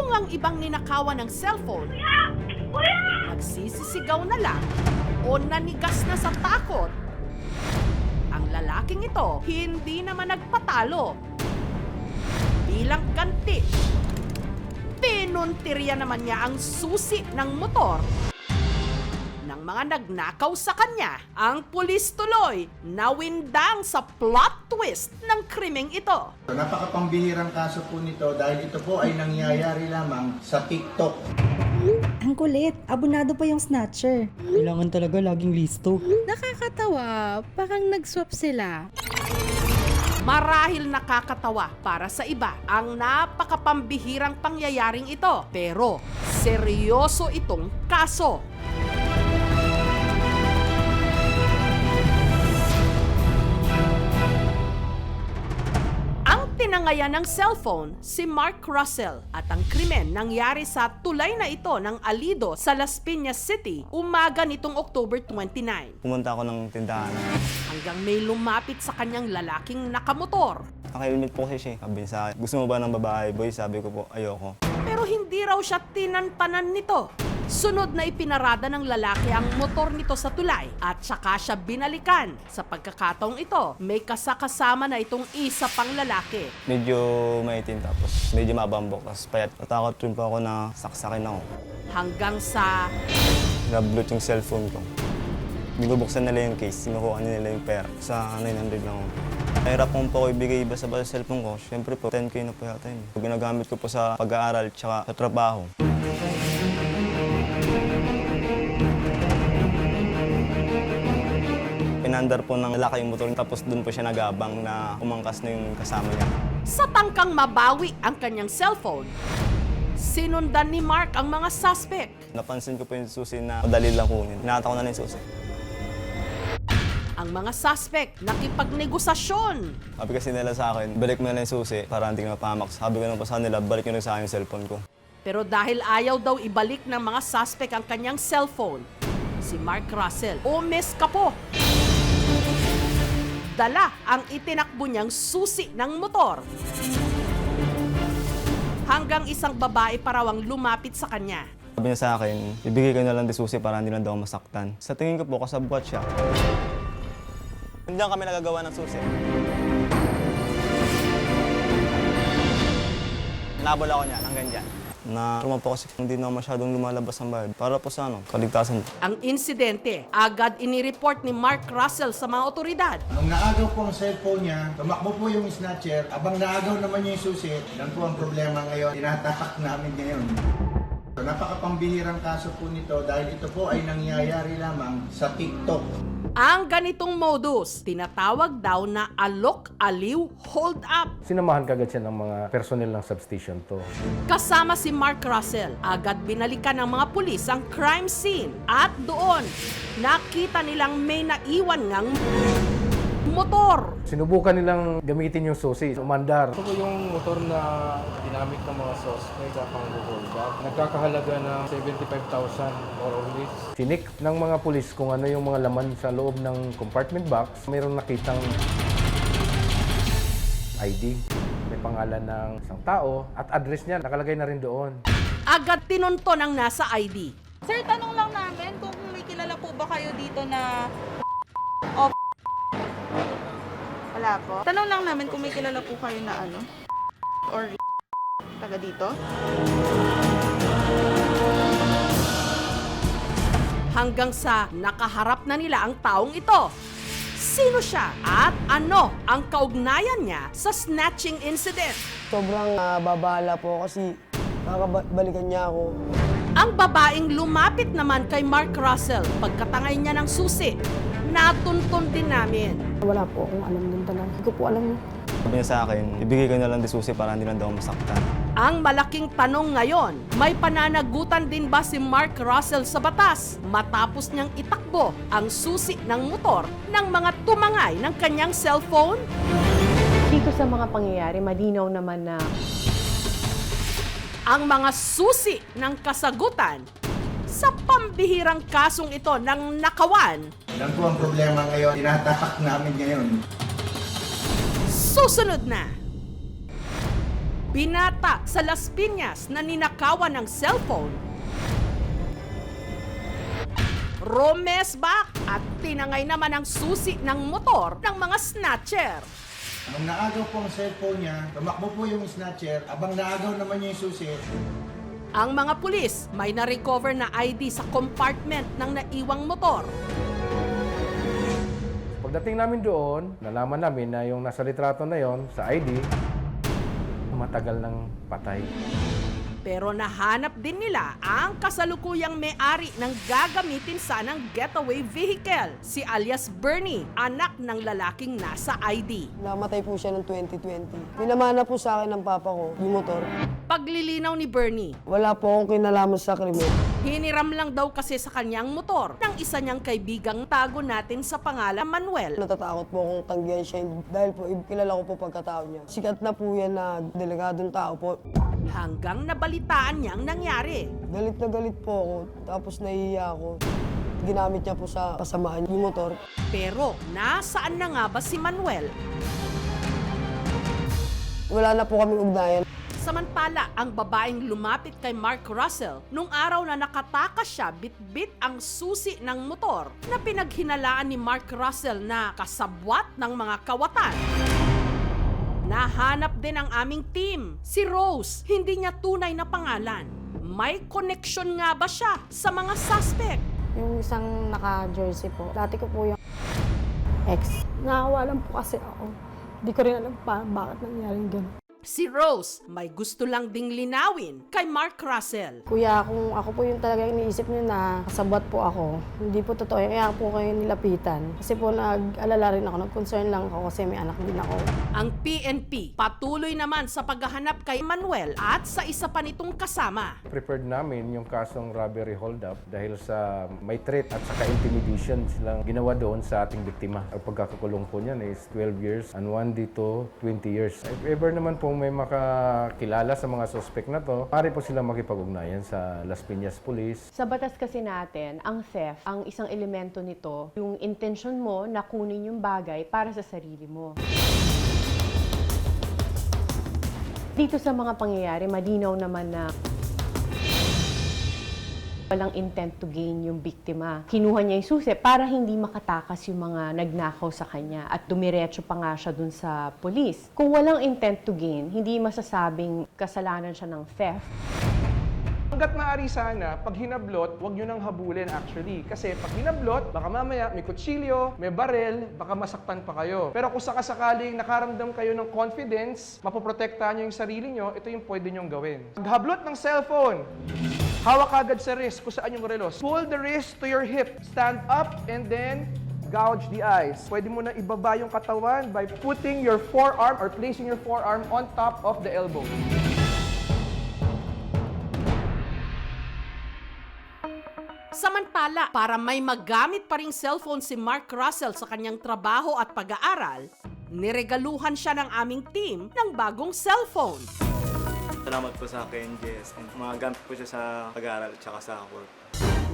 Kung ang ibang ninakawan ng cellphone, nagsisisigaw na lang o nanigas na sa takot, ang lalaking ito hindi naman nagpatalo. Bilang ganti, pinuntirya naman niya ang susi ng motor ng mga nagnakaw sa kanya. Ang pulis tuloy nawindang sa plot twist ng krimeng ito. Napakapambihirang kaso po nito dahil ito po ay nangyayari lamang sa TikTok. Ang kulit, abonado pa yung snatcher. Kailangan talaga laging listo. Nakakatawa, parang nag-swap sila. Marahil nakakatawa para sa iba ang napakapambihirang pangyayaring ito. Pero seryoso itong kaso. Tinangayan ng cellphone si Mark Russell at ang krimen nangyari sa tulay na ito ng Alido sa Las Piñas City umaga nitong October 29. Pumunta ako ng tindahan. Hanggang may lumapit sa kanyang lalaking nakamotor. Naka-helmet po kasi siya. Sabi niya sa akin, gusto mo ba ng babae, boy? Sabi ko po, ayoko. Pero hindi raw siya tinantanan nito. Sunod na ipinarada ng lalaki ang motor nito sa tulay at saka siya binalikan. Sa pagkakataong ito, may kasakasama na itong isa pang lalaki. Medyo maitim tapos medyo mabambok. Tapos payat. Natakot rin po ako na saksakin ako. Hanggang sa Nablot yung cellphone ko. Binubuksan nila yung case, sinukuha nila yung pera. Sa 900 lang ako. Mahirap kong po ako ibigay basta-basta sa cellphone ko. Siyempre po, 10K na po yata yun. Ginagamit ko po sa pag-aaral at sa trabaho. Pinandar po ng lalaki yung motor, tapos doon po siya nag-aabang na umangkas na yung kasama niya. sa tangkang mabawi ang kanyang cellphone, sinundan ni Mark ang mga suspect. Napansin ko po yung susi na madali lang kunin. Hinahata ko na lang yung susi. Ang mga suspect nakipagnegosasyon. Sabi kasi nila sa akin, balik mo na lang yung susi para hindi ka mapahamak. Sabi ko naman pa sa nila, balik nyo na sa akin yung cellphone ko. Pero dahil ayaw daw ibalik ng mga suspect ang kanyang cellphone, si Mark Russell umis ka po. Dala ang itinakbo niyang susi ng motor. Hanggang isang babae pa raw ang lumapit sa kanya. Sabi niya sa akin, ibigay ko na lang yung susi para hindi lang daw masaktan. Sa tingin ko po, kasabwat siya. Hindi lang kami nagagawa ng susi. Nabol ako niya, hanggang dyan. Na po kasi hindi na masyadong lumalabas ang bayad. Para po sa kaligtasan. Ang insidente, agad inireport ni Mark Russell sa mga otoridad. Nung naagaw po ang cellphone niya, tumakbo po yung snatcher. Abang naagaw naman niya yung susi, yan po ang problema ngayon. Tinatapak namin ngayon. So, napakapambihirang kaso po nito dahil ito po ay nangyayari lamang sa TikTok. Ang ganitong modus, tinatawag daw na alok-aliw hold-up. Sinamahan kagad siya ng mga personnel ng substation to. Kasama si Mark Russell, agad binalikan ng mga pulis ang crime scene. At doon, nakita nilang may naiwan ngang motor. Sinubukan nilang gamitin yung susi, umandar. Ito po yung motor na ginamit ng mga suspect pang hold up. Nagkakahalaga ng 75,000 more or less. Sinik ng mga pulis kung ano yung mga laman sa loob ng compartment box. Mayroong nakitang ID. May pangalan ng isang tao at address niya nakalagay na rin doon. Agad tinunton ang nasa ID. Sir, tanong lang namin kung may kilala po ba kayo dito na wala po. Tanong lang namin kung may kilala po kayo na or taga dito. Hanggang sa nakaharap na nila ang taong ito. Sino siya at ano ang kaugnayan niya sa snatching incident? Sobrang babala po kasi nakabalikan niya ako. Ang babaeng lumapit naman kay Mark Russell pagkatangay niya ng susi. Natuntun din namin. Wala po akong alam din talaga. Hindi ko po alam. Sabi niya sa akin, ibigay ko na lang yung susi para hindi lang daw masaktan. Ang malaking tanong ngayon, may pananagutan din ba si Mark Russell sa batas matapos niyang itakbo ang susi ng motor ng mga tumangay ng kanyang cellphone? Dito sa mga pangyayari, malinaw naman na Ang mga susi ng kasagutan sa pambihirang kasong ito ng nakawan. Yan po ang problema ngayon. Tinatapak namin ngayon. Susunod na. Binata sa Las Piñas na ninakawan ng cellphone. Romesbak at tinangay naman ang susi ng motor ng mga snatcher. Nung naagaw po ang cellphone niya, tumakbo po yung snatcher, abang naagaw naman niya yung susi. Ang mga pulis may na-recover na ID sa compartment ng naiwang motor. Pagdating namin doon, nalaman namin na yung nasa litrato na yon sa ID, matagal ng patay. Pero nahanap din nila ang kasalukuyang may-ari ng gagamitin sanang getaway vehicle, si alias Bernie, anak ng lalaking nasa ID. Namatay po siya ng 2020. Pinamana po sa akin ng papa ko, yung motor. Paglilinaw ni Bernie, Wala po akong kinalaman sa krimen. hiniram lang daw kasi sa kanyang motor ng isa niyang kaibigang tago natin sa pangalan Manuel. Natatakot po akong tanggihan siya dahil po kilala ko po pagkatao niya. Sikat na po yan na delegadong tao po. Hanggang nabalitaan niyang nangyari. Galit na galit po ako, tapos nahihiya ako. Ginamit niya po sa kasamaan yung motor. Pero nasaan na nga ba si Manuel? Wala na po kaming ugnayan. Samantala, ang babaeng lumapit kay Mark Russell nung araw na nakatakas siya bitbit ang susi ng motor na pinaghinalaan ni Mark Russell na kasabwat ng mga kawatan. Nahanap din ang aming team, si Rose, hindi niya tunay na pangalan. May connection nga ba siya sa mga suspect? Yung isang naka-jersey po, dati ko po yung ex. Nakawalan po kasi ako. Hindi ko rin alam bakit nangyaring gano'n. Si Rose, may gusto lang ding linawin kay Mark Russell. Kuya, kung ako po yung talaga iniisip niyo na kasabot po ako, hindi po totoo. Kaya po kayo nilapitan. Kasi po nag-alala rin ako, nag-concern lang ako kasi may anak din ako. Ang PNP patuloy naman sa paghahanap kay Manuel at sa isa pa nitong kasama. Prepared namin yung kasong robbery hold-up dahil sa may threat at saka intimidation silang ginawa doon sa ating biktima. Ang pagkakakulong po niyan is 12 years and one dito 20 years. If ever naman po may makakilala sa mga suspect na to, maaari po silang makipag-ugnayan sa Las Piñas Police. Sa batas kasi natin, ang theft, ang isang elemento nito, yung intention mo na kunin yung bagay para sa sarili mo. Dito sa mga pangyayari, malinaw naman na walang intent to gain yung biktima. Kinuha niya yung susi para hindi makatakas yung mga nagnakaw sa kanya at dumiretso pa nga siya dun sa polis. Kung walang intent to gain, hindi masasabing kasalanan siya ng theft. Hanggat maaari sana, pag hinablot, huwag nyo nang habulin actually. Kasi pag hinablot, baka mamaya may kutsilyo, may barel, baka masaktan pa kayo. Pero kung sakasakaling nakaramdam kayo ng confidence, mapoprotektahan nyo yung sarili nyo, ito yung pwede nyong gawin. Paghablot ng cellphone, hawak agad sa wrist kung saan yung relos. Pull the wrist to your hip. Stand up and then gouge the eyes. Pwede mo na ibaba yung katawan by putting your forearm or placing your forearm on top of the elbow. Samantala, para may magamit pa ring cellphone si Mark Russell sa kanyang trabaho at pag-aaral, niregaluhan siya ng aming team ng bagong cellphone. Salamat po sa KNJS. Magamit po siya sa pag-aaral at saka sa work.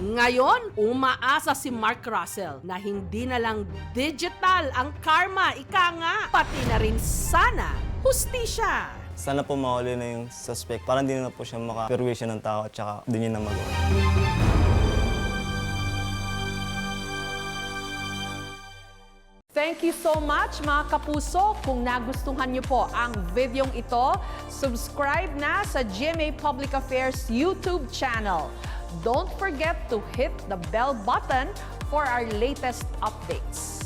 Ngayon, umaasa si Mark Russell na hindi na lang digital ang karma, ika nga, pati na rin sana hustisya. Sana po mahuli na yung suspect para hindi na po siya maka-perwisyon ng tao at saka hindi niya na magawa. Thank you so much mga kapuso. Kung nagustuhan niyo po ang videong ito, subscribe na sa GMA Public Affairs YouTube channel. Don't forget to hit the bell button for our latest updates.